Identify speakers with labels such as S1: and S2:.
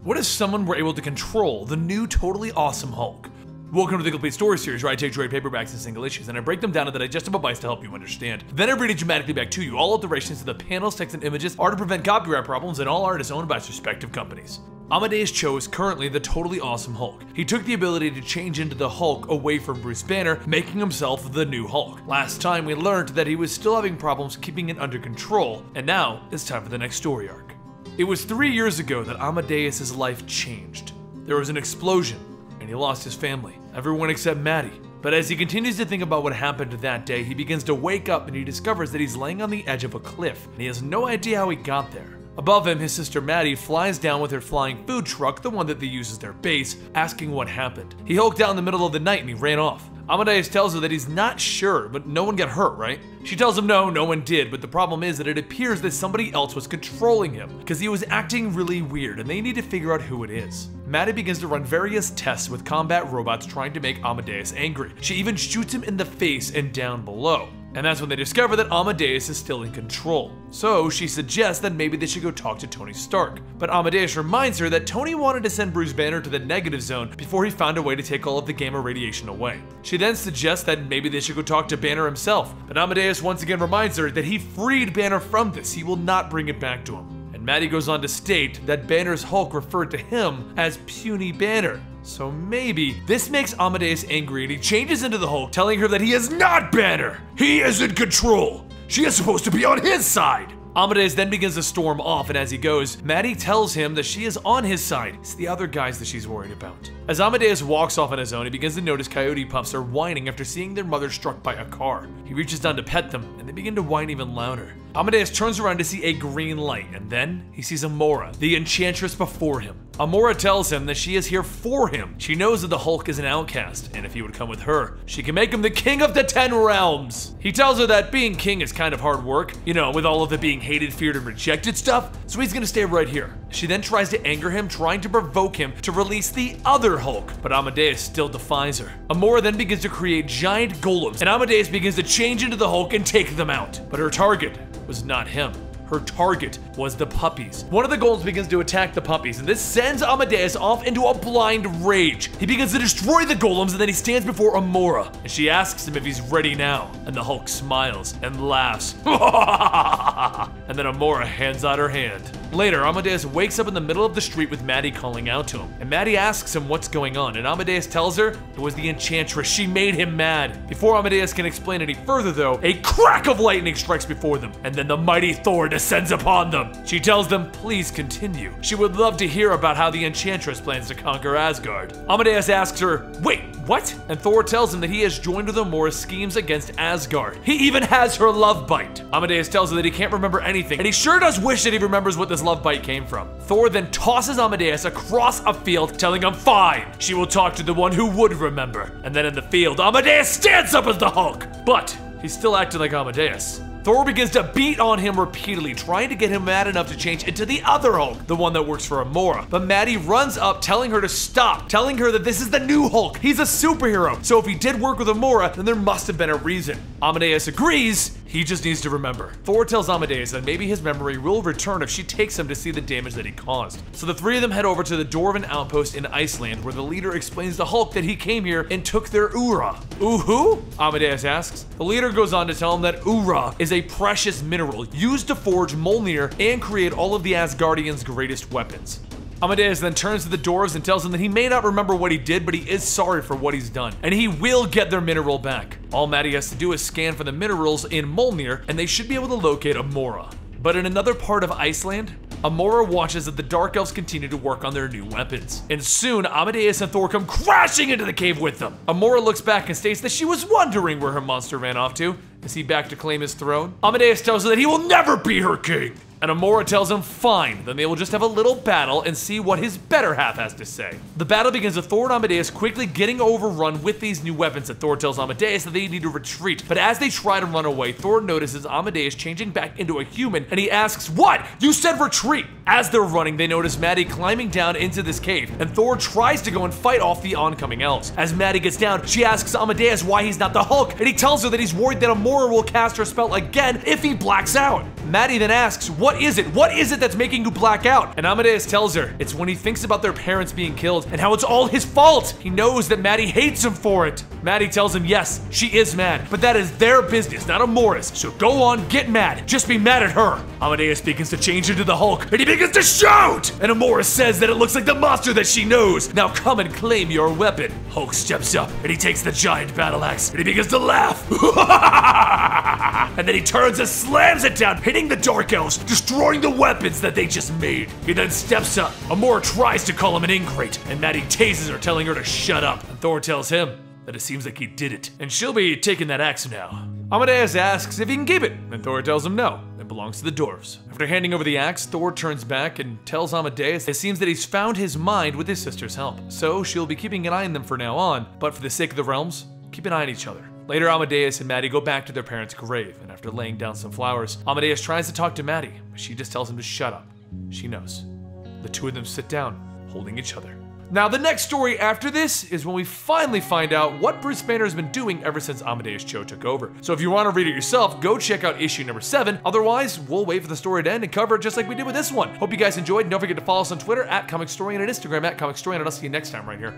S1: What if someone were able to control the new totally awesome Hulk? Welcome to the Complete Story Series, where I take trade paperbacks and single issues, and I break them down into digestible bites to help you understand. Then I read it dramatically back to you, all alterations to the panels, text, and images are to prevent copyright problems, and all art is owned by its respective companies. Amadeus Cho is currently the totally awesome Hulk. He took the ability to change into the Hulk away from Bruce Banner, making himself the new Hulk. Last time we learned that he was still having problems keeping it under control, and now it's time for the next story arc. It was 3 years ago that Amadeus' life changed. There was an explosion, and he lost his family, everyone except Maddie. But as he continues to think about what happened that day, he begins to wake up and he discovers that he's laying on the edge of a cliff, and he has no idea how he got there. Above him, his sister Maddie flies down with her flying food truck, the one that they use as their base, asking what happened. He hulked out in the middle of the night and he ran off. Amadeus tells her that he's not sure, but no one got hurt, right? She tells him no one did, but the problem is that it appears that somebody else was controlling him, because he was acting really weird and they need to figure out who it is. Maddie begins to run various tests with combat robots trying to make Amadeus angry. She even shoots him in the face and down below. And that's when they discover that Amadeus is still in control. So she suggests that maybe they should go talk to Tony Stark. But Amadeus reminds her that Tony wanted to send Bruce Banner to the negative zone before he found a way to take all of the gamma radiation away. She then suggests that maybe they should go talk to Banner himself. But Amadeus once again reminds her that he freed Banner from this. He will not bring it back to him. And Maddie goes on to state that Banner's Hulk referred to him as Puny Banner. So maybe this makes Amadeus angry and he changes into the Hulk, telling her that he is not Banner! He is in control! She is supposed to be on his side! Amadeus then begins to storm off, and as he goes, Maddie tells him that she is on his side. It's the other guys that she's worried about. As Amadeus walks off on his own, he begins to notice coyote pups are whining after seeing their mother struck by a car. He reaches down to pet them, and they begin to whine even louder. Amadeus turns around to see a green light, and then he sees Amora, the enchantress before him. Amora tells him that she is here for him. She knows that the Hulk is an outcast, and if he would come with her, she can make him the king of the 10 realms. He tells her that being king is kind of hard work, you know, with all of the being hated, feared, and rejected stuff, so he's gonna stay right here. She then tries to anger him, trying to provoke him to release the other Hulk, but Amadeus still defies her. Amora then begins to create giant golems, and Amadeus begins to change into the Hulk and take them out. But her target was not him. Her target was the puppies. One of the golems begins to attack the puppies, and this sends Amadeus off into a blind rage. He begins to destroy the golems, and then he stands before Amora, and she asks him if he's ready now, and the Hulk smiles and laughs. And then Amora hands out her hand. Later, Amadeus wakes up in the middle of the street with Maddie calling out to him, and Maddie asks him what's going on, and Amadeus tells her it was the enchantress. She made him mad. Before Amadeus can explain any further though, a crack of lightning strikes before them, and then the mighty Thor descends upon them. She tells them, please continue. She would love to hear about how the enchantress plans to conquer Asgard. Amadeus asks her, wait, what? And Thor tells him that he has joined with Amora's schemes against Asgard. He even has her love bite. Amadeus tells her that he can't remember anything, and he sure does wish that he remembers what this love bite came from. Thor then tosses Amadeus across a field, telling him fine, she will talk to the one who would remember. And then in the field, Amadeus stands up as the Hulk, but he's still acting like Amadeus. Thor begins to beat on him repeatedly, trying to get him mad enough to change into the other Hulk, the one that works for Amora. But Maddie runs up, telling her to stop, telling her that this is the new Hulk. He's a superhero, so if he did work with Amora, then there must have been a reason. Amadeus agrees, he just needs to remember. Thor tells Amadeus that maybe his memory will return if she takes him to see the damage that he caused. So the three of them head over to the door of an outpost in Iceland, where the leader explains to Hulk that he came here and took their Ura. Ooh, who? Amadeus asks. The leader goes on to tell him that Ura is a precious mineral used to forge Mjolnir and create all of the Asgardians' greatest weapons. Amadeus then turns to the dwarves and tells them that he may not remember what he did, but he is sorry for what he's done, and he will get their mineral back. All Maddie has to do is scan for the minerals in Mjolnir, and they should be able to locate Amora. But in another part of Iceland, Amora watches as the Dark Elves continue to work on their new weapons. And soon, Amadeus and Thor come crashing into the cave with them. Amora looks back and states that she was wondering where her monster ran off to. Is he back to claim his throne? Amadeus tells her that he will never be her king. And Amora tells him fine, then they will just have a little battle and see what his better half has to say. The battle begins with Thor and Amadeus quickly getting overrun with these new weapons, and Thor tells Amadeus that they need to retreat. But as they try to run away, Thor notices Amadeus changing back into a human, and he asks, what? You said retreat! As they're running, they notice Maddie climbing down into this cave, and Thor tries to go and fight off the oncoming elves. As Maddie gets down, she asks Amadeus why he's not the Hulk, and he tells her that he's worried that Amora will cast her spell again if he blacks out. Maddie then asks, what is it? What is it that's making you black out? And Amadeus tells her, it's when he thinks about their parents being killed and how it's all his fault. He knows that Maddie hates him for it. Maddie tells him, yes, she is mad, but that is their business, not Amora's. So go on, get mad. Just be mad at her. Amadeus begins to change into the Hulk, and he begins to shout! And Amora says that it looks like the monster that she knows. Now come and claim your weapon. Hulk steps up, and he takes the giant battle axe, and he begins to laugh. And then he turns and slams it down, hitting the Dark Elves, destroying the weapons that they just made. He then steps up. Amora tries to call him an ingrate, and Maddie tases her, telling her to shut up. And Thor tells him that it seems like he did it, and she'll be taking that axe now. Amadeus asks if he can keep it, and Thor tells him no, it belongs to the dwarves. After handing over the axe, Thor turns back and tells Amadeus it seems that he's found his mind with his sister's help, so she'll be keeping an eye on them for now on, but for the sake of the realms, keep an eye on each other. Later, Amadeus and Maddie go back to their parents' grave, and after laying down some flowers, Amadeus tries to talk to Maddie, but she just tells him to shut up. She knows. The two of them sit down, holding each other. Now, the next story after this is when we finally find out what Bruce Banner has been doing ever since Amadeus Cho took over. So if you want to read it yourself, go check out issue number 7. Otherwise, we'll wait for the story to end and cover it just like we did with this one. Hope you guys enjoyed, and don't forget to follow us on Twitter at Comicstorian and Instagram at Comicstorian, and I'll see you next time right here.